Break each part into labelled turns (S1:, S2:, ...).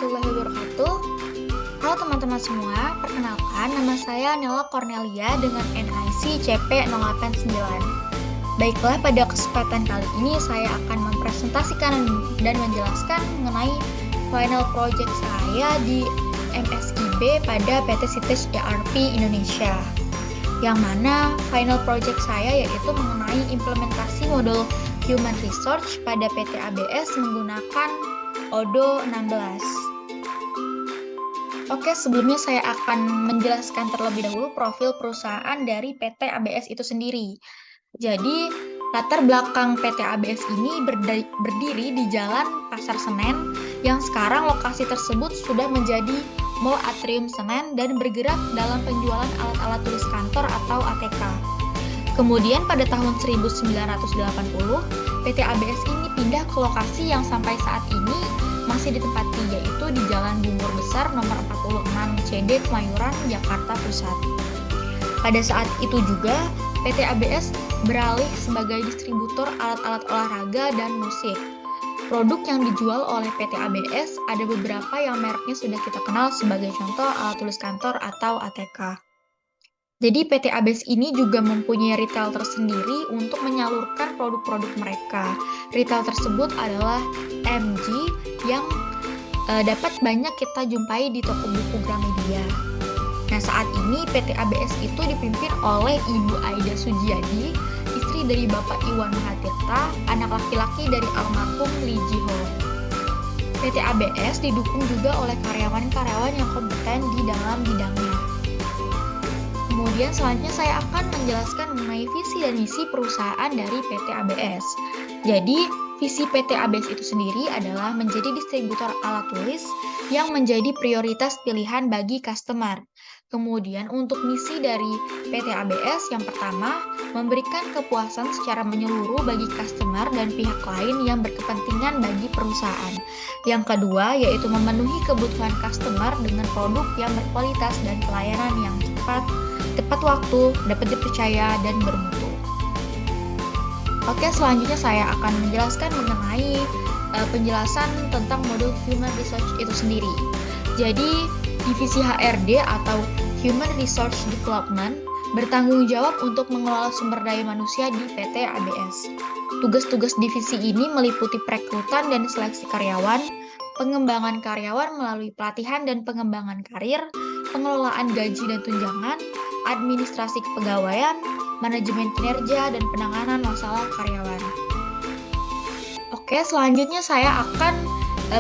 S1: warahmatullahi wabarakatuh. Halo teman-teman semua, perkenalkan nama saya Nela Cornelia dengan NIC CP089. Baiklah, pada kesempatan kali ini saya akan mempresentasikan dan menjelaskan mengenai final project saya di MSIB pada PT Sitis ERP Indonesia. Yang mana final project saya yaitu mengenai implementasi modul Human Resource pada PT ABS menggunakan ODO 16. Oke, sebelumnya saya akan menjelaskan terlebih dahulu profil perusahaan dari PT ABS itu sendiri. Jadi, latar belakang PT ABS ini berdiri di Jalan Pasar Senen, yang sekarang lokasi tersebut sudah menjadi Mall Atrium Senen dan bergerak dalam penjualan alat-alat tulis kantor atau ATK. Kemudian pada tahun 1980, PT ABS ini pindah ke lokasi yang sampai saat ini masih ditempati, yaitu di Jalan Bungur Besar nomor 46 CD Kemayoran, Jakarta Pusat. Pada saat itu juga, PT ABS beralih sebagai distributor alat-alat olahraga dan musik. Produk yang dijual oleh PT ABS ada beberapa yang mereknya sudah kita kenal sebagai contoh alat tulis kantor atau ATK. Jadi PT ABS ini juga mempunyai retail tersendiri untuk menyalurkan produk-produk mereka. Retail tersebut adalah MG yang dapat banyak kita jumpai di toko buku Gramedia. Nah, saat ini PT ABS itu dipimpin oleh Ibu Aida Sujiadi, istri dari Bapak Iwan Mahatirta, anak laki-laki dari almarhum Lee Ji-ho. PT ABS didukung juga oleh karyawan-karyawan yang kompeten di dalam bidangnya. Kemudian selanjutnya saya akan menjelaskan mengenai visi dan misi perusahaan dari PT ABS. Jadi, visi PT ABS itu sendiri adalah menjadi distributor alat tulis yang menjadi prioritas pilihan bagi customer. Kemudian untuk misi dari PT ABS yang pertama, memberikan kepuasan secara menyeluruh bagi customer dan pihak lain yang berkepentingan bagi perusahaan. Yang kedua, yaitu memenuhi kebutuhan customer dengan produk yang berkualitas dan pelayanan yang cepat, tepat waktu, dapat dipercaya, dan bermutu. Oke, selanjutnya saya akan menjelaskan mengenai penjelasan tentang modul Human Resource itu sendiri. Jadi, divisi HRD atau Human Resource Development bertanggung jawab untuk mengelola sumber daya manusia di PT ABS. Tugas-tugas divisi ini meliputi perekrutan dan seleksi karyawan, pengembangan karyawan melalui pelatihan dan pengembangan karir, pengelolaan gaji dan tunjangan, administrasi kepegawaian, manajemen kinerja, dan penanganan masalah karyawan. Oke, selanjutnya saya akan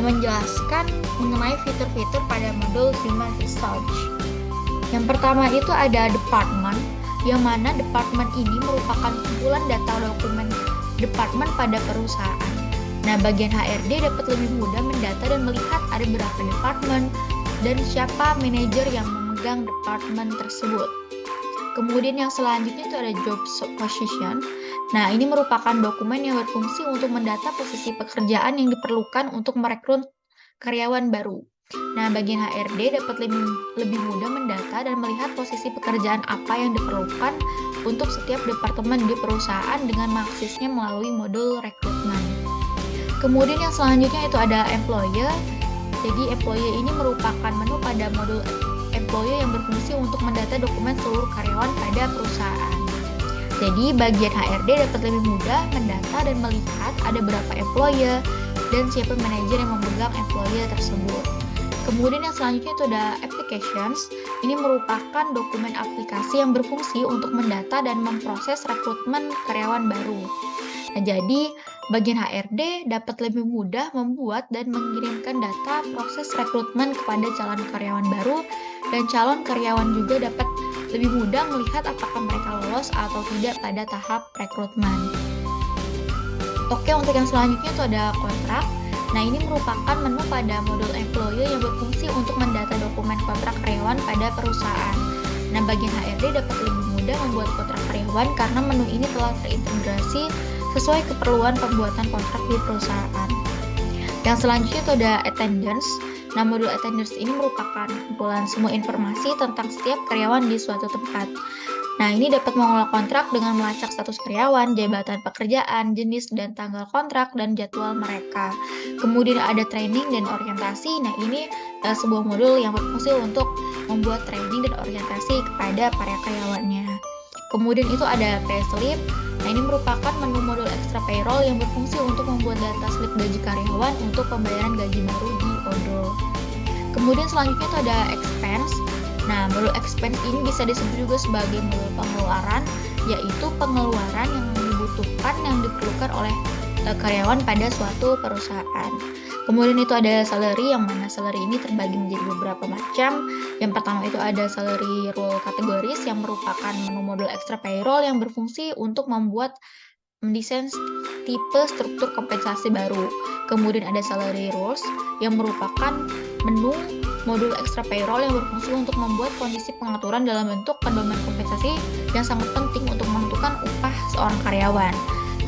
S1: menjelaskan mengenai fitur-fitur pada modul Human Resource. Yang pertama itu ada department, yang mana department ini merupakan kumpulan data dokumen department pada perusahaan. Nah, bagian HRD dapat lebih mudah mendata dan melihat ada berapa department dan siapa manajer yang memegang department tersebut. Kemudian yang selanjutnya itu ada job position. Nah, ini merupakan dokumen yang berfungsi untuk mendata posisi pekerjaan yang diperlukan untuk merekrut karyawan baru. Nah, bagian HRD dapat lebih mudah mendata dan melihat posisi pekerjaan apa yang diperlukan untuk setiap departemen di perusahaan dengan mengaksesnya melalui modul rekrutmen. Kemudian yang selanjutnya itu ada employer. Jadi employer ini merupakan menu pada modul employer yang berfungsi untuk mendata dokumen seluruh karyawan pada perusahaan. Jadi bagian HRD dapat lebih mudah mendata dan melihat ada berapa employer dan siapa manajer yang memegang employer tersebut. Kemudian yang selanjutnya itu ada applications. Ini merupakan dokumen aplikasi yang berfungsi untuk mendata dan memproses rekrutmen karyawan baru. Nah, jadi bagian HRD dapat lebih mudah membuat dan mengirimkan data proses rekrutmen kepada calon karyawan baru, dan calon karyawan juga dapat lebih mudah melihat apakah mereka lolos atau tidak pada tahap rekrutmen. Oke, untuk yang selanjutnya itu ada kontrak. Nah, ini merupakan menu pada modul employer yang berfungsi untuk mendata dokumen kontrak karyawan pada perusahaan. Nah, bagian HRD dapat lebih mudah membuat kontrak karyawan karena menu ini telah terintegrasi sesuai keperluan pembuatan kontrak di perusahaan. Yang selanjutnya itu ada attendance. Nah, modul attendance ini merupakan kumpulan semua informasi tentang setiap karyawan di suatu tempat. Nah, ini dapat mengolah kontrak dengan melacak status karyawan, jabatan pekerjaan, jenis dan tanggal kontrak, dan jadwal mereka. Kemudian ada training dan orientasi. Nah, ini sebuah modul yang berfungsi untuk membuat training dan orientasi kepada para karyawannya. Kemudian itu ada payslip. Nah, ini merupakan menu modul ekstra payroll yang berfungsi untuk membuat data slip gaji karyawan untuk pembayaran gaji baru di Odoo. Kemudian selanjutnya itu ada expense. Nah, modul expense ini bisa disebut juga sebagai modul pengeluaran, yaitu pengeluaran yang dibutuhkan, yang diperlukan oleh karyawan pada suatu perusahaan. Kemudian itu ada salary, yang mana salary ini terbagi menjadi beberapa macam. Yang pertama itu ada salary role categories, yang merupakan menu modul ekstra payroll yang berfungsi untuk mendesain tipe struktur kompensasi baru. Kemudian ada salary rules yang merupakan menu modul ekstra payroll yang berfungsi untuk membuat kondisi pengaturan dalam bentuk pedoman kompensasi yang sangat penting untuk menentukan upah seorang karyawan.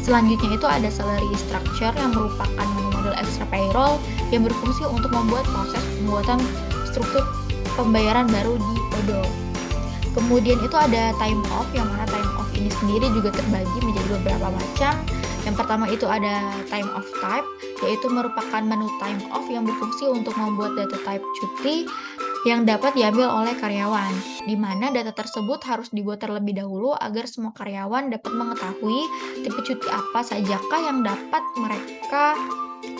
S1: Selanjutnya itu ada salary structure yang merupakan menu modul ekstra payroll yang berfungsi untuk membuat proses pembuatan struktur pembayaran baru di Odoo. Kemudian itu ada time off, yang mana time off ini sendiri juga terbagi menjadi beberapa macam. Yang pertama itu ada time off type, yaitu merupakan menu time off yang berfungsi untuk membuat data type cuti yang dapat diambil oleh karyawan, di mana data tersebut harus dibuat terlebih dahulu agar semua karyawan dapat mengetahui tipe cuti apa sajakah yang dapat mereka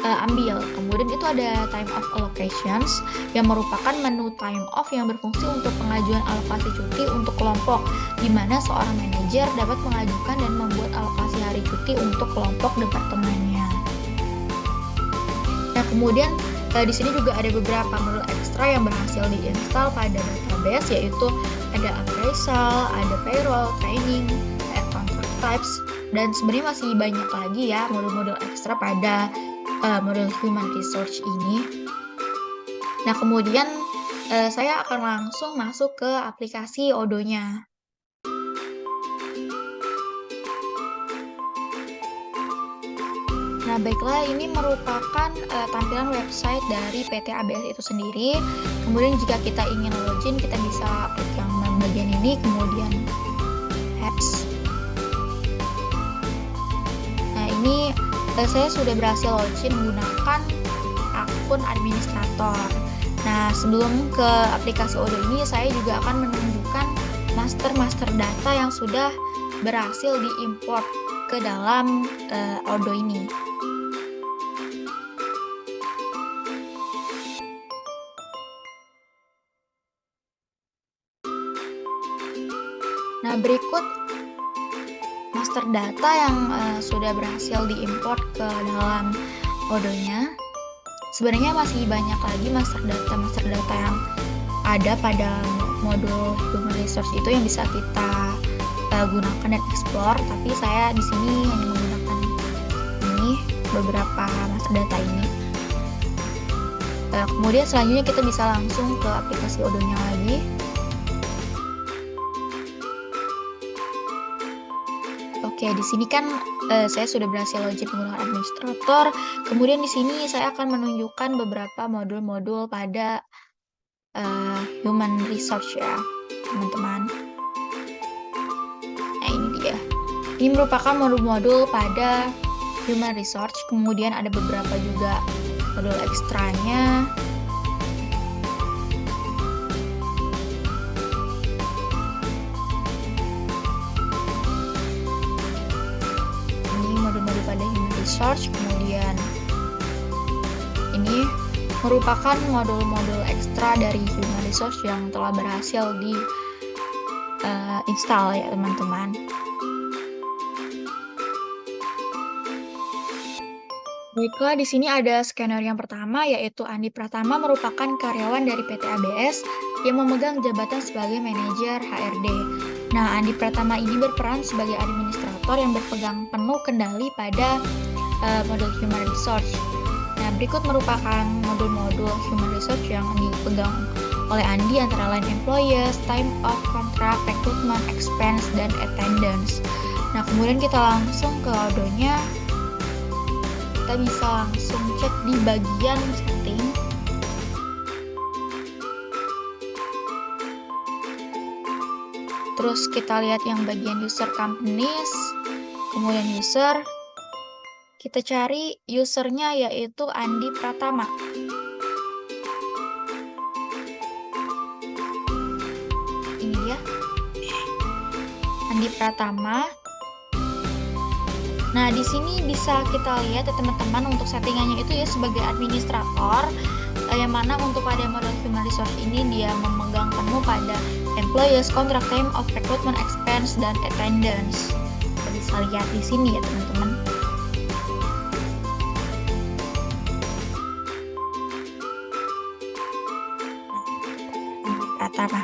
S1: ambil. Kemudian itu ada time off allocations yang merupakan menu time off yang berfungsi untuk pengajuan alokasi cuti untuk kelompok, di mana seorang manajer dapat mengajukan dan membuat alokasi hari cuti untuk kelompok departemennya. Nah, kemudian di sini juga ada beberapa modul ekstra yang berhasil diinstal pada database, yaitu ada appraisal, ada payroll, training, ada contract types, dan sebenarnya masih banyak lagi ya modul-modul ekstra pada modul human resource ini. Nah, kemudian saya akan langsung masuk ke aplikasi Odoo-nya. Nah, baiklah, ini merupakan tampilan website dari PT ABS itu sendiri. Kemudian jika kita ingin login, kita bisa klik yang bagian ini, kemudian apps. Nah, ini saya sudah berhasil login menggunakan akun administrator. Nah, sebelum ke aplikasi Odoo ini, saya juga akan menunjukkan master data yang sudah berhasil diimport ke dalam Odoo ini. Nah, berikut master data yang sudah berhasil diimport ke dalam Odoo-nya. Sebenarnya masih banyak lagi master data yang ada pada modul human resource itu yang bisa kita gunakan dan explore, tapi saya di sini hanya menggunakan ini, beberapa master data ini. Kemudian selanjutnya kita bisa langsung ke aplikasi Odoo-nya lagi. Oke, di sini kan saya sudah berhasil login menggunakan administrator. Kemudian di sini saya akan menunjukkan beberapa modul-modul pada human resource ya, teman-teman. Nah, ini dia. Ini merupakan modul-modul pada human resource. Kemudian ada beberapa juga modul ekstranya. Pada human resource. Kemudian ini merupakan modul-modul ekstra dari human resource yang telah berhasil di install ya, teman-teman. Baiklah, di sini ada skenario yang pertama, yaitu Andi Pratama merupakan karyawan dari PT ABS yang memegang jabatan sebagai manajer HRD. Nah, Andi Pratama ini berperan sebagai administrator yang berpegang penuh kendali pada modul human resource. Nah, berikut merupakan modul-modul human resource yang dipegang oleh Andi, antara lain employees, time off, contract, recruitment, expense, dan attendance. Nah, kemudian kita langsung ke Odoo-nya. Kita bisa langsung cek di bagian setting. Terus kita lihat yang bagian user companies, kemudian user. Kita cari usernya yaitu Andi Pratama. Ini dia, Andi Pratama. Nah, di sini bisa kita lihat ya teman-teman, untuk settingannya itu ya sebagai administrator, yang mana untuk pada model human resource ini dia memegang penuh pada employees, contract time of recruitment expense, dan attendance. Kita bisa lihat di sini ya teman-teman. Pratama.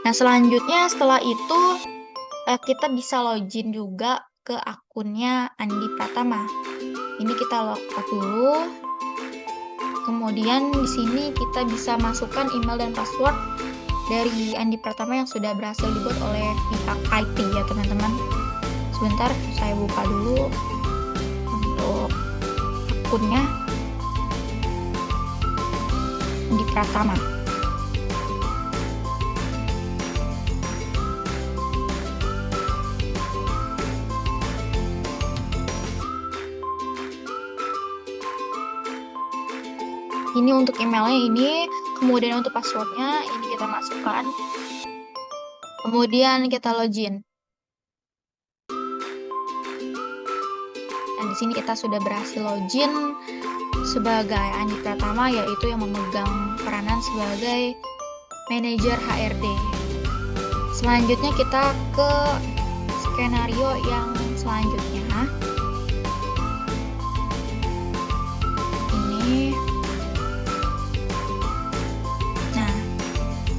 S1: Nah, selanjutnya setelah itu kita bisa login juga ke akunnya Andi Pratama. Ini kita logout dulu. Kemudian di sini kita bisa masukkan email dan password dari Andi Pratama yang sudah berhasil dibuat oleh pihak IT ya teman-teman. Sebentar, saya buka dulu untuk akunnya Andi Pratama. Ini untuk emailnya ini, kemudian untuk passwordnya ini kita masukkan. Kemudian kita login. Dan di sini kita sudah berhasil login sebagai Andi Pratama, yaitu yang memegang peranan sebagai manajer HRD. Selanjutnya kita ke skenario yang selanjutnya. Ini.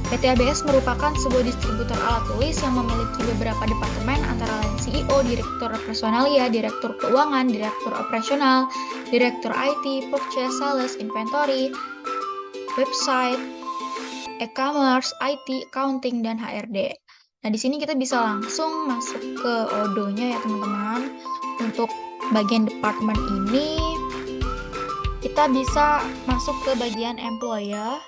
S1: PT ABS merupakan sebuah distributor alat tulis yang memiliki beberapa departemen antara lain CEO, Direktur Personalia, Direktur Keuangan, Direktur Operasional, Direktur IT, Purchase, Sales, Inventory, Website, E-commerce, IT, Accounting, dan HRD. Nah, di sini kita bisa langsung masuk ke Odoo-nya ya teman-teman. Untuk bagian departemen ini, kita bisa masuk ke bagian Employee.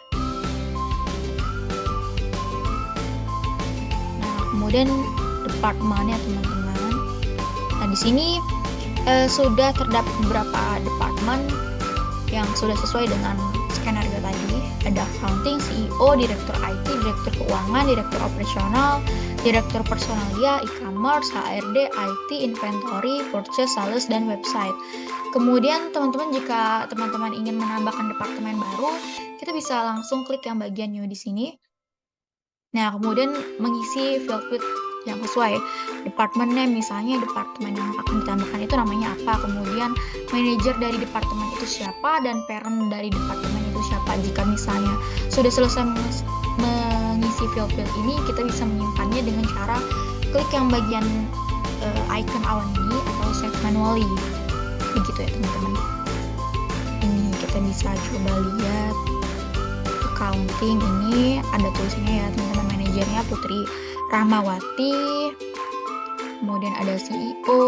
S1: Kemudian departemennya teman-teman. Nah, di sini sudah terdapat beberapa departemen yang sudah sesuai dengan skenario tadi. Ada accounting, CEO, direktur IT, direktur keuangan, direktur operasional, direktur personalia, e-commerce, HRD, IT, inventory, purchase, sales, dan website. Kemudian teman-teman, jika teman-teman ingin menambahkan departemen baru, kita bisa langsung klik yang bagian new di sini. Nah, kemudian mengisi field yang sesuai. Departemennya, misalnya departemen yang akan ditambahkan itu namanya apa, kemudian manajer dari departemen itu siapa, dan parent dari departemen itu siapa. Jika misalnya sudah selesai mengisi field ini, kita bisa menyimpannya dengan cara klik yang bagian icon awan ini atau save manually. Begitu ya teman-teman. Ini kita bisa coba lihat. Accounting ini ada tulisannya ya teman-teman, manajernya Putri Rahmawati, kemudian ada CEO,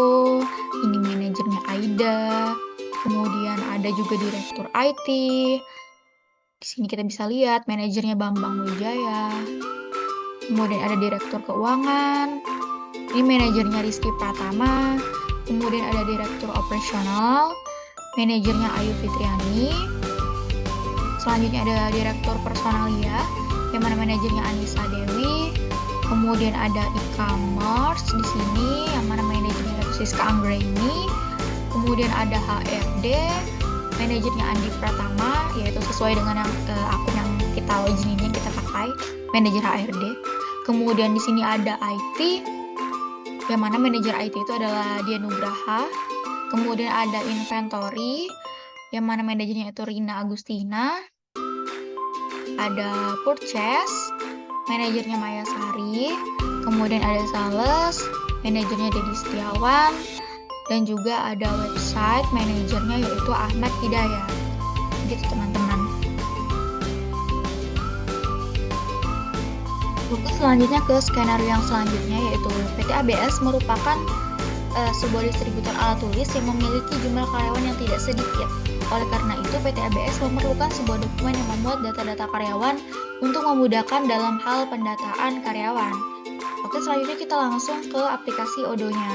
S1: ini manajernya Aida, kemudian ada juga direktur IT. Di sini kita bisa lihat manajernya Bambang Wijaya, kemudian ada direktur keuangan, ini manajernya Rizky Pratama, kemudian ada direktur operasional, manajernya Ayu Fitriani. Selanjutnya ada direktur personalia, yang mana manajernya Anissa Dewi. Kemudian ada e-commerce di sini, yang mana manajernya Siska Anggraini. Kemudian ada HRD, manajernya Andi Pratama, yaitu sesuai dengan yang akun yang kita login ini yang kita pakai, manajer HRD. Kemudian di sini ada IT, yang mana manajer IT itu adalah Dia Nugraha. Kemudian ada inventory, yang mana manajernya itu Rina Agustina. Ada purchase, manajernya Maya Sari. Kemudian ada sales, manajernya Dedi Setiawan. Dan juga ada website, manajernya yaitu Ahmad Hidayat. Gitu teman-teman. Oke, selanjutnya ke skenario yang selanjutnya, yaitu PT ABS merupakan sebuah distributor alat tulis yang memiliki jumlah karyawan yang tidak sedikit. Oleh karena itu, PT ABS memerlukan sebuah dokumen yang memuat data-data karyawan untuk memudahkan dalam hal pendataan karyawan. Oke, selanjutnya kita langsung ke aplikasi Odoo-nya.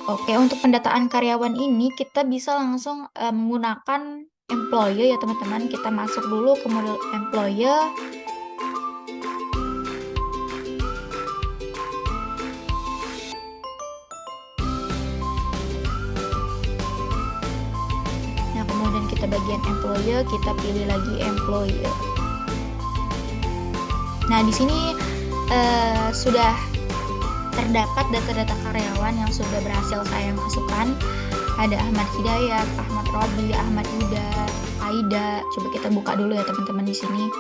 S1: Oke, untuk pendataan karyawan ini kita bisa langsung menggunakan employee ya teman-teman. Kita masuk dulu ke modul employee. Nah, kemudian kita bagian employee, kita pilih lagi employee. Nah, di sini sudah terdapat data-data karyawan yang sudah berhasil saya masukkan. Ada Ahmad Hidayat, Ahmad Robi, Ahmad Yuda, Aida. Coba kita buka dulu ya teman-teman di sini.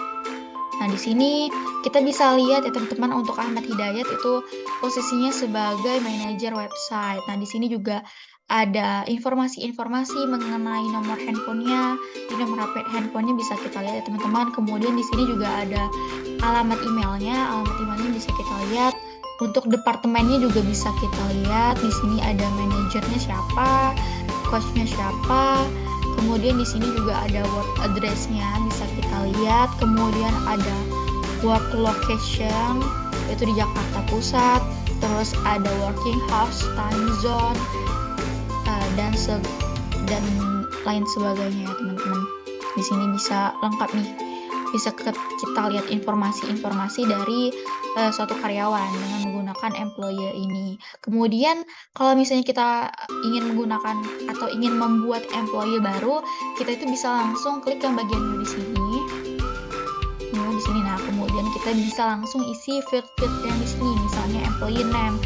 S1: Nah, di sini kita bisa lihat ya teman-teman, untuk Ahmad Hidayat itu posisinya sebagai manajer website. Nah, di sini juga ada informasi-informasi mengenai nomor handphonenya. Di nomor handphonenya bisa kita lihat ya teman-teman. Kemudian di sini juga ada alamat emailnya. Alamat emailnya bisa kita lihat. Untuk departemennya juga bisa kita lihat. Di sini ada manajernya siapa, coachnya siapa. Kemudian di sini juga ada work address-nya, bisa kita lihat. Kemudian ada work location, itu di Jakarta Pusat. Terus ada working hours, time zone, dan lain sebagainya ya teman-teman. Di sini bisa lengkap nih. Bisa kita lihat informasi-informasi dari suatu karyawan dengan menggunakan employee ini. Kemudian kalau misalnya kita ingin menggunakan atau ingin membuat employee baru, kita itu bisa langsung klik yang bagian new di sini. New di sini. Nah, kemudian kita bisa langsung isi field-field yang di sini, misalnya employee name.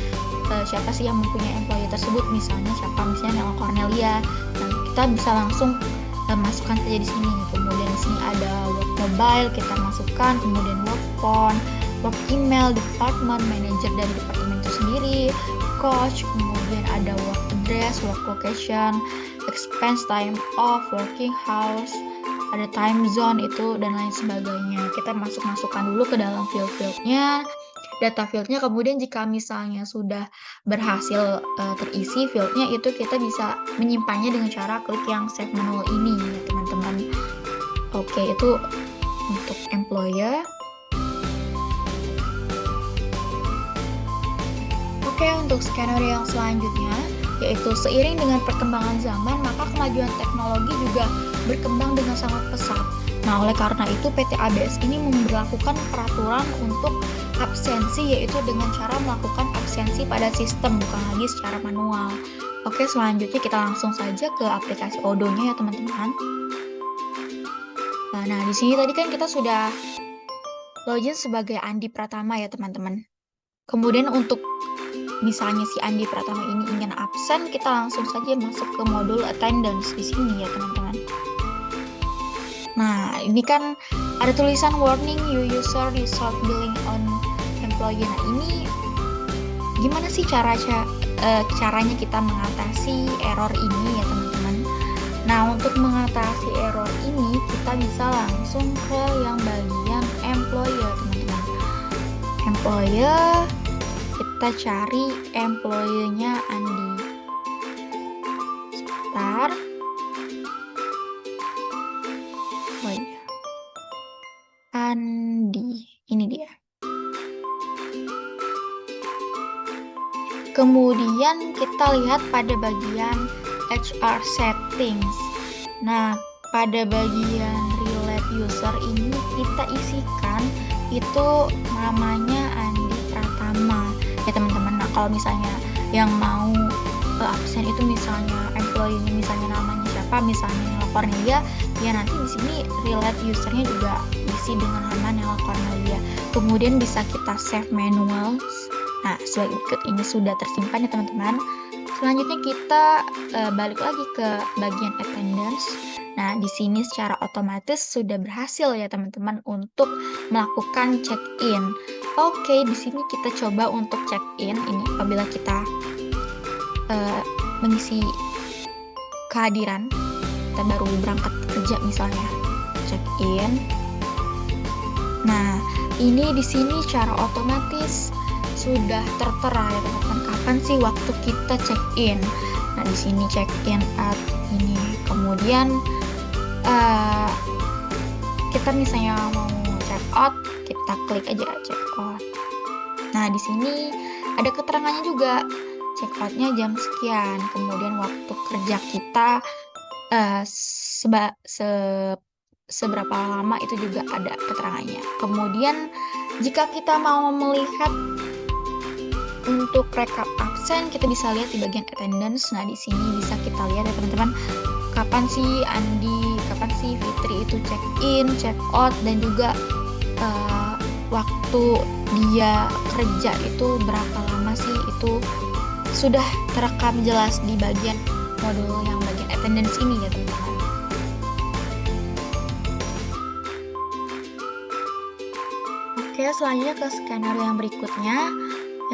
S1: Siapa sih yang mempunyai employee tersebut? Misalnya siapa? Misalnya Nela Cornelia. Nah, kita bisa langsung masukkan saja di sini. Kemudian di sini ada work mobile, kita masukkan. Kemudian work phone, work email, department, manager dari departemen itu sendiri, coach. Kemudian ada work address, work location, expense, time off, working hours, ada time zone itu dan lain sebagainya. Kita masukkan dulu ke dalam field-fieldnya, data fieldnya. Kemudian jika misalnya sudah berhasil terisi fieldnya, itu kita bisa menyimpannya dengan cara klik yang save manual ini ya teman-teman. Oke, itu untuk employer. Oke, untuk skenario yang selanjutnya, yaitu seiring dengan perkembangan zaman, maka kemajuan teknologi juga berkembang dengan sangat pesat. Nah, oleh karena itu PT ABS ini memberlakukan peraturan untuk absensi, yaitu dengan cara melakukan absensi pada sistem, bukan lagi secara manual. Oke, selanjutnya kita langsung saja ke aplikasi Odoo-nya ya teman-teman. Nah, di sini tadi kan kita sudah login sebagai Andi Pratama ya teman-teman. Kemudian untuk misalnya si Andi Pratama ini ingin absen, kita langsung saja masuk ke modul attendance di sini ya teman-teman. Nah, ini kan ada tulisan warning you user result billing on employee. Nah, ini gimana sih caranya kita mengatasi error ini ya teman-teman. Nah, untuk mengatasi error ini kita bisa langsung ke yang bagian employer teman-teman. Employer, kita cari employee-nya Andi. Sebentar. Oh iya. Andi, ini dia. Kemudian kita lihat pada bagian HR settings. Nah, pada bagian relate user ini kita isikan itu namanya Andi Pratama ya teman-teman. Nah, kalau misalnya yang mau absen itu misalnya employee-nya misalnya namanya siapa, misalnya Nela Cornelia, ya nanti di sini relate usernya juga isi dengan nama Nela Cornelia. Kemudian bisa kita save manual. Nah, sebagai berikut ini sudah tersimpan ya teman-teman. Selanjutnya kita balik lagi ke bagian attendance. Nah, di sini secara otomatis sudah berhasil ya teman-teman untuk melakukan check-in. Oke, di sini kita coba untuk check-in. Ini apabila kita mengisi kehadiran, kita baru berangkat kerja misalnya, check-in. Nah, ini di sini secara otomatis sudah tertera ya teman-teman, kapan sih waktu kita check-in. Nah, di sini check-in at ini. Kemudian eh, kita misalnya mau check out, kita klik aja check out. Nah, di sini ada keterangannya juga. Check outnya jam sekian, kemudian waktu kerja kita seberapa lama itu juga ada keterangannya. Kemudian jika kita mau melihat untuk rekap absen, kita bisa lihat di bagian attendance. Nah, di sini bisa kita lihat ya teman-teman, kapan sih Andi, kapan sih Fitri itu check in, check out, dan juga waktu dia kerja itu berapa lama sih, itu sudah terekam jelas di bagian modul yang bagian attendance ini ya teman-teman. Oke, selanjutnya ke skenario yang berikutnya,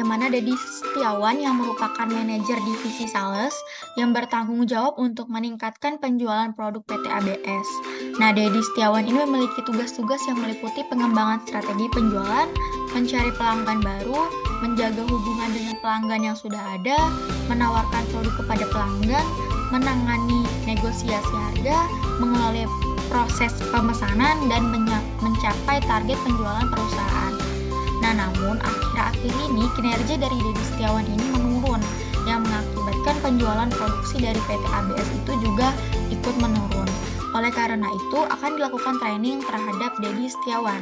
S1: yang mana Dedi Setiawan yang merupakan manajer divisi sales yang bertanggung jawab untuk meningkatkan penjualan produk PT ABS. Nah, Dedi Setiawan ini memiliki tugas-tugas yang meliputi pengembangan strategi penjualan, mencari pelanggan baru, menjaga hubungan dengan pelanggan yang sudah ada, menawarkan produk kepada pelanggan, menangani negosiasi harga, mengelola proses pemesanan, dan mencapai target penjualan perusahaan. Nah, namun akhir-akhir ini kinerja dari Dedi Setiawan ini menurun, yang mengakibatkan penjualan produksi dari PT ABS itu juga ikut menurun. Oleh karena itu, akan dilakukan training terhadap Dedi Setiawan.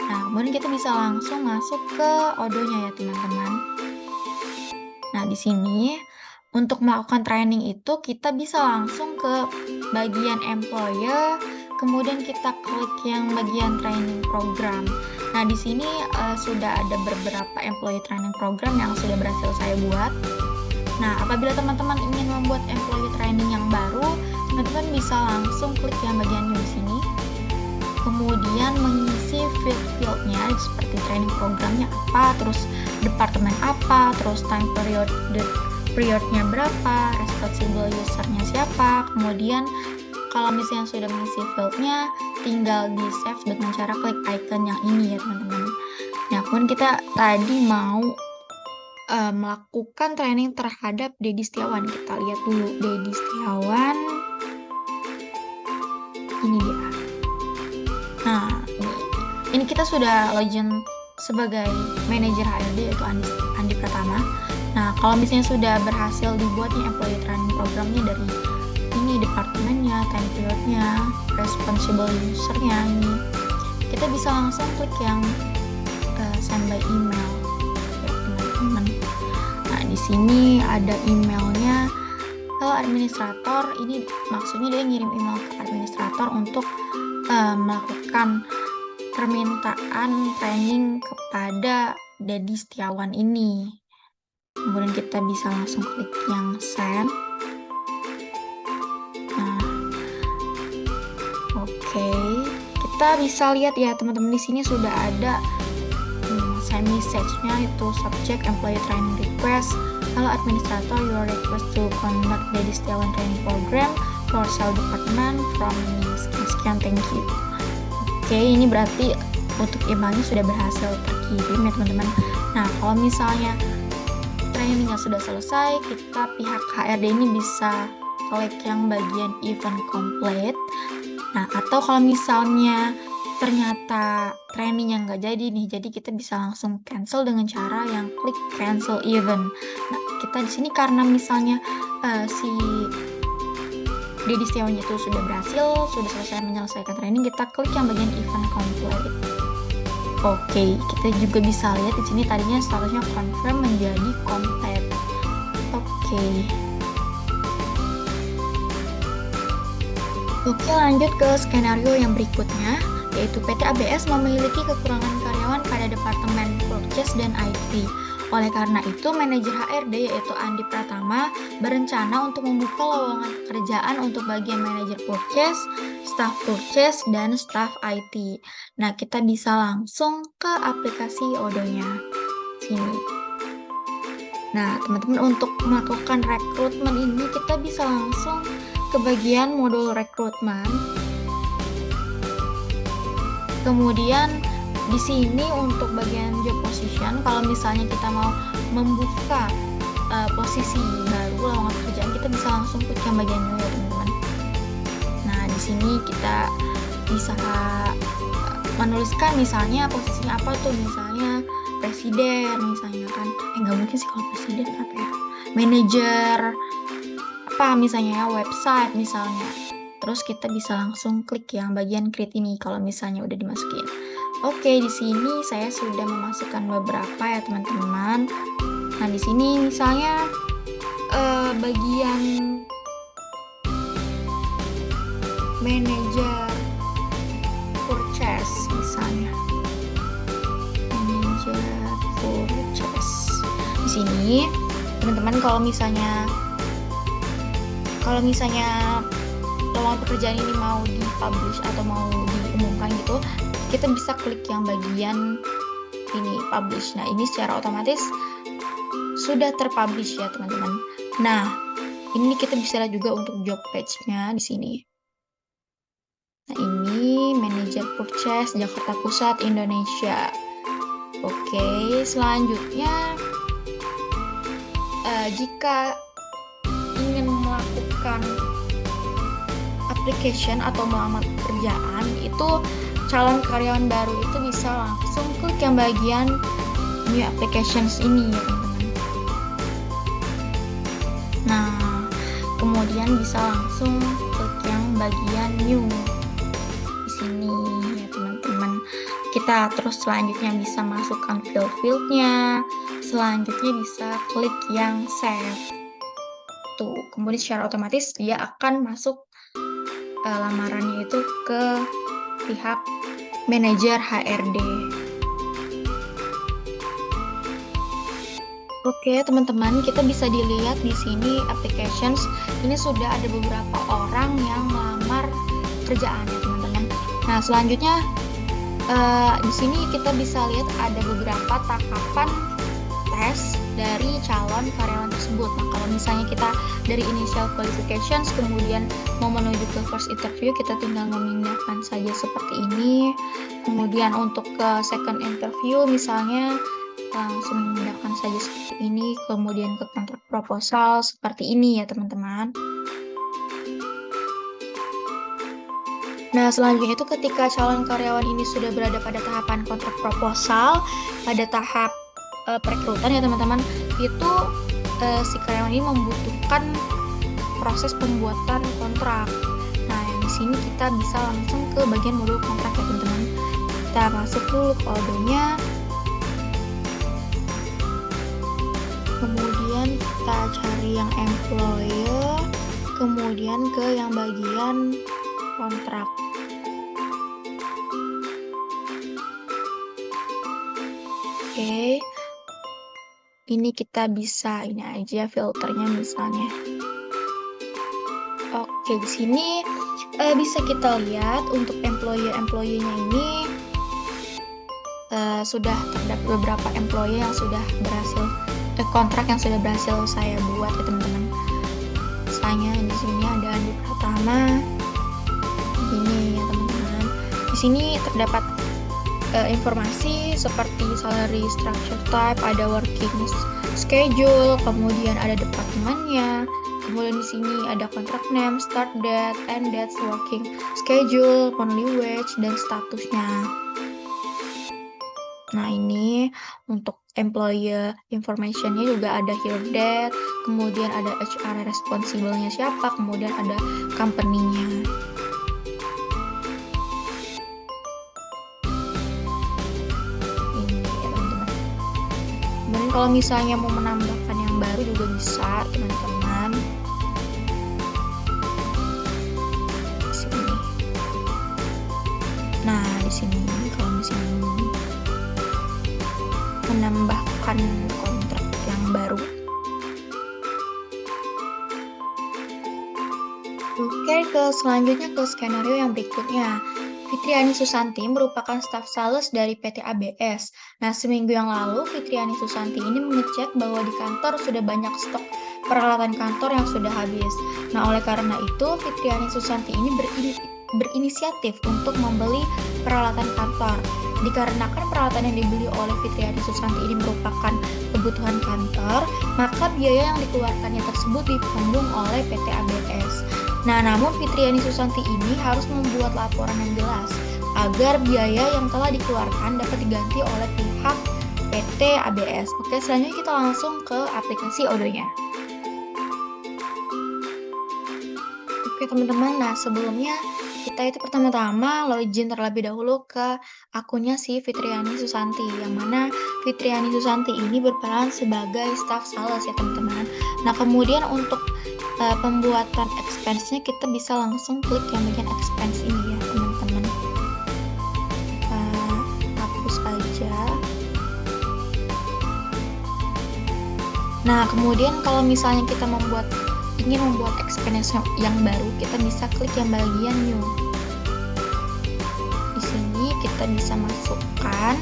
S1: Nah, kemudian kita bisa langsung masuk ke odonya ya teman-teman. Nah, di sini untuk melakukan training itu kita bisa langsung ke bagian employer, kemudian kita klik yang bagian training program. Nah, di sini sudah ada beberapa employee training program yang sudah berhasil saya buat. Nah, apabila teman-teman ingin membuat employee training yang baru, teman-teman bisa langsung klik yang bagian di sini. Kemudian mengisi field-fieldnya seperti training programnya apa, terus departemen apa, terus time periodnya berapa, responsible usernya siapa. Kemudian kalau misalnya sudah mengisi fieldnya, tinggal di save dengan cara klik icon yang ini ya teman-teman. Nah, kemudian kita tadi mau melakukan training terhadap Dedi Setiawan. Kita lihat dulu Dedi Setiawan. Ini dia. Nah, ini kita sudah login sebagai manajer HRD yaitu Andi Pratama. Nah, kalau misalnya sudah berhasil dibuatnya employee training programnya dari ini departemennya, time periodnya, responsible usernya ini, kita bisa langsung klik yang send by email ya teman-teman. Nah, di sini ada emailnya. Kalau administrator, ini maksudnya dia ngirim email ke administrator untuk melakukan permintaan training kepada Dedi Setiawan ini. Kemudian kita bisa langsung klik yang send. Nah, oke, kita bisa lihat ya teman-teman, di sini sudah ada send message-nya, itu subject employee training request. Kalau administrator, your request to conduct Dedi Setiawan training program for sales department from sekian, thank you. Oke, ini berarti untuk emailnya sudah berhasil terkirim ya teman-teman. Nah, kalau misalnya trainingnya sudah selesai, kita pihak HRD ini bisa klik yang bagian event complete. Nah, atau kalau misalnya ternyata trainingnya nggak jadi nih, jadi kita bisa langsung cancel dengan cara yang klik cancel event. Nah, kita di sini karena misalnya si Dedi Setiawan itu sudah berhasil, sudah selesai menyelesaikan training, kita klik yang bagian event complete. Oke, kita juga bisa lihat di sini tadinya statusnya confirm menjadi complete. Oke, lanjut ke skenario yang berikutnya, yaitu PT ABS memiliki kekurangan karyawan pada Departemen Purchase dan IT. Oleh karena itu, manajer HRD yaitu Andi Pratama berencana untuk membuka lowongan pekerjaan untuk bagian manajer purchase, staff purchase, dan staff IT. Nah, kita bisa langsung ke aplikasi Odonya. Sini. Nah, teman-teman, untuk melakukan rekrutmen ini kita bisa langsung ke bagian modul rekrutmen. Kemudian di sini untuk bagian job position, kalau misalnya kita mau membuka posisi baru lowongan pekerjaan, kita bisa langsung klik yang bagian new ya teman-teman. Nah, di sini kita bisa menuliskan misalnya posisinya apa tuh, misalnya presiden misalnya kan. Nggak mungkin sih kalau presiden, apa ya? Manajer apa misalnya ya, website misalnya. Terus kita bisa langsung klik yang bagian create ini kalau misalnya udah dimasukin. Oke, di sini saya sudah memasukkan beberapa ya teman-teman. Nah, di sini misalnya bagian manager purchase misalnya. Manager purchase. Di sini teman-teman kalau misalnya lowongan pekerjaan ini mau di-publish atau mau diumumkan gitu, kita bisa klik yang bagian ini publish. Nah, ini secara otomatis sudah terpublish ya teman-teman. Nah, ini kita bisa lihat juga untuk job page-nya di sini. Nah, ini manajer purchase Jakarta Pusat Indonesia. Oke, selanjutnya jika ingin melakukan application atau melamar pekerjaan, itu calon karyawan baru itu bisa langsung klik yang bagian new applications ini ya teman-teman. Nah, kemudian bisa langsung klik yang bagian new di sini ya teman-teman. Kita terus selanjutnya bisa masukkan field-fieldnya, selanjutnya bisa klik yang save. Tuh, kemudian secara otomatis dia akan masuk lamarannya itu ke pihak manajer HRD. Oke, teman-teman, kita bisa dilihat di sini applications ini sudah ada beberapa orang yang melamar kerjaan ya, teman-teman. Nah, selanjutnya di sini kita bisa lihat ada beberapa tahapan tes dari calon karyawan tersebut. Nah, kalau misalnya kita dari initial qualifications kemudian mau menuju ke first interview, kita tinggal memindahkan saja seperti ini. Kemudian untuk ke second interview misalnya langsung memindahkan saja seperti ini. Kemudian ke kontrak proposal seperti ini ya teman-teman. Nah, selanjutnya itu ketika calon karyawan ini sudah berada pada tahapan kontrak proposal, pada tahap perekrutan ya teman-teman, itu si karyawan ini membutuhkan proses pembuatan kontrak. Nah, di sini kita bisa langsung ke bagian modul kontrak ya teman-teman. Kita masuk dulu kodenya, kemudian kita cari yang employer, kemudian ke yang bagian kontrak. Oke, ini kita bisa ini aja filternya misalnya. Oke, di sini bisa kita lihat untuk employee-nya ini sudah terdapat beberapa employee yang sudah berhasil kontrak yang sudah berhasil saya buat ya teman-teman. Misalnya di sini ada Andi Pratama. Ini ya teman-teman. Di sini terdapat informasi seperti salary, structure type, ada working schedule, kemudian ada departemennya, kemudian di sini ada contract name, start date, end date, working schedule, monthly wage, dan statusnya. Nah, ini untuk employee information-nya juga ada here date, kemudian ada HR responsible-nya siapa, kemudian ada company-nya. Kalau misalnya mau menambahkan yang baru juga bisa, teman-teman. Di sini. Nah, di sini kalau misalnya menambahkan kontrak yang baru. Oke, selanjutnya ke skenario yang berikutnya. Fitriani Susanti merupakan staf sales dari PT ABS. Nah, seminggu yang lalu Fitriani Susanti ini mengecek bahwa di kantor sudah banyak stok peralatan kantor yang sudah habis. Nah, oleh karena itu Fitriani Susanti ini berinisiatif untuk membeli peralatan kantor. Dikarenakan peralatan yang dibeli oleh Fitriani Susanti ini merupakan kebutuhan kantor, maka biaya yang dikeluarkannya tersebut ditanggung oleh PT ABS. Nah, namun Fitriani Susanti ini harus membuat laporan yang jelas agar biaya yang telah dikeluarkan dapat diganti oleh pihak PT ABS. Oke, selanjutnya kita langsung ke aplikasi Odoo-nya. Oke teman-teman, nah sebelumnya kita itu pertama-tama login terlebih dahulu ke akunnya si Fitriani Susanti, yang mana Fitriani Susanti ini berperan sebagai staff sales ya teman-teman. Nah kemudian untuk pembuatan expense-nya kita bisa langsung klik yang bagian expense ini ya teman-teman. Hapus aja. Nah kemudian kalau misalnya kita ingin membuat expense yang baru, kita bisa klik yang bagian new. Di sini kita bisa masukkan.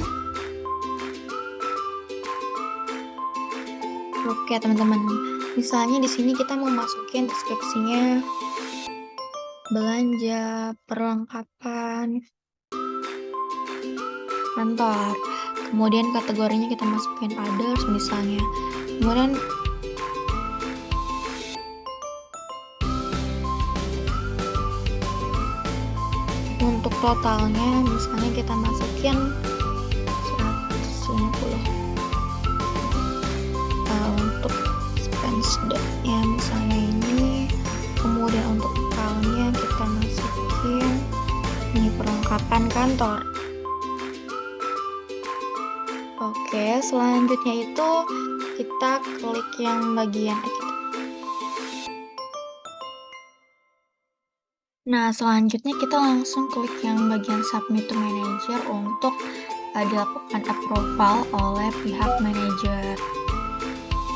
S1: Oke teman-teman, misalnya di sini kita mau masukin deskripsinya, belanja, perlengkapan, kantor. Kemudian kategorinya kita masukin others misalnya. Kemudian untuk totalnya misalnya kita masukin 150. Untuk expense nya misalnya ini. Kemudian untuk totalnya kita masukin ini perlengkapan kantor. Oke, selanjutnya itu kita klik yang bagian Nah, selanjutnya kita langsung klik yang bagian Submit to Manager untuk dilakukan approval oleh pihak manajer.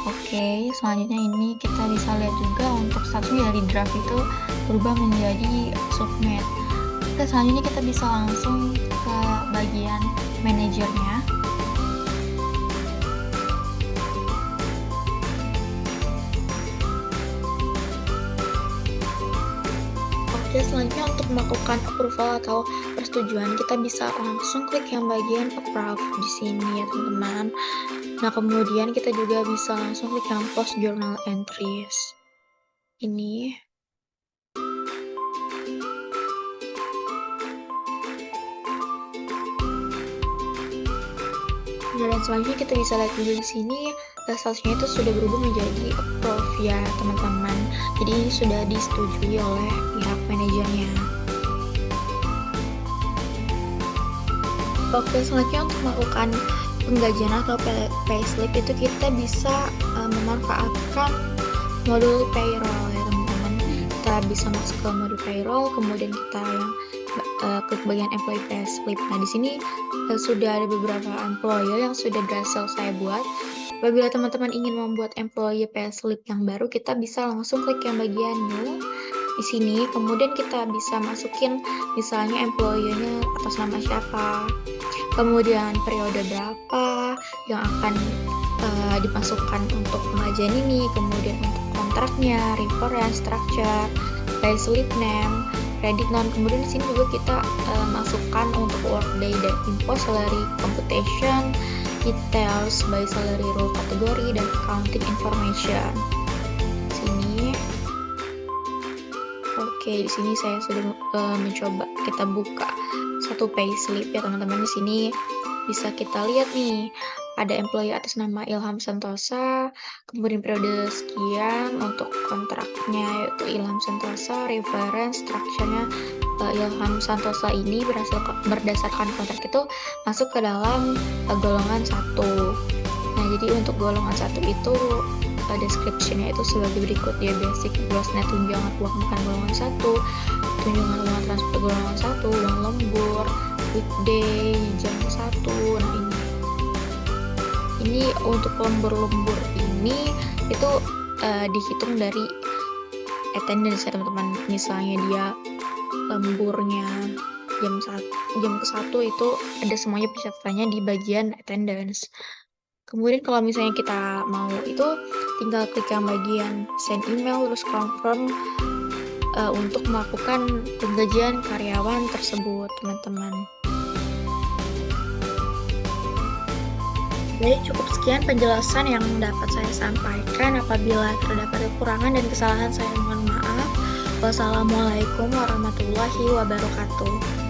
S1: Oke, selanjutnya ini kita bisa lihat juga untuk statusnya dari draft itu berubah menjadi submit. Oke, selanjutnya kita bisa langsung ke bagian manajernya. Selanjutnya untuk melakukan approval atau persetujuan, kita bisa langsung klik yang bagian approve di sini ya teman-teman. Nah kemudian kita juga bisa langsung klik yang post journal entries ini. Dan selanjutnya kita bisa lihat juga di sini statusnya itu sudah berubah menjadi approve ya teman-teman. Jadi ini sudah disetujui oleh pihak manajernya. Oke, selanjutnya untuk melakukan penggajian atau payslip itu kita bisa memanfaatkan modul payroll ya teman-teman. Kita bisa masuk ke modul payroll, kemudian kita yang klik bagian employee payslip. Nah di sini sudah ada beberapa employer yang sudah berhasil saya buat. Apabila teman-teman ingin membuat employee payslip yang baru, kita bisa langsung klik yang bagian new di sini. Kemudian kita bisa masukin misalnya employer-nya atas nama siapa, kemudian periode berapa yang akan dimasukkan untuk pengajian ini, kemudian untuk kontraknya, reference, structure, payslip name, credit note. Kemudian di sini juga kita masukkan untuk workday dan info, salary computation, details by salary role kategori, dan accounting information. Sini. Oke, di sini saya sudah mencoba kita buka satu payslip ya teman-teman. Di sini bisa kita lihat nih, ada employee atas nama Ilham Santosa, kemudian periode sekian, untuk kontraknya yaitu Ilham Santosa, reference, structure-nya Ilham Santosa ini berdasarkan kontrak itu masuk ke dalam golongan 1. Nah, jadi untuk golongan 1 itu description-nya itu sebagai berikut ya: basic, gross net, tunjangan uang makan golongan 1, tunjangan uang transport golongan 1, uang lembur, weekday, jam 1. Nah ini untuk lembur-lembur ini itu dihitung dari attendance ya teman-teman. Misalnya dia lemburnya jam ke-1 itu ada semuanya pesertanya di bagian attendance. Kemudian kalau misalnya kita mau itu tinggal klik yang bagian send email terus confirm untuk melakukan penggajian karyawan tersebut teman-teman. Jadi cukup sekian penjelasan yang dapat saya sampaikan. Apabila terdapat kekurangan dan kesalahan, saya mohon maaf.
S2: Wassalamualaikum warahmatullahi wabarakatuh.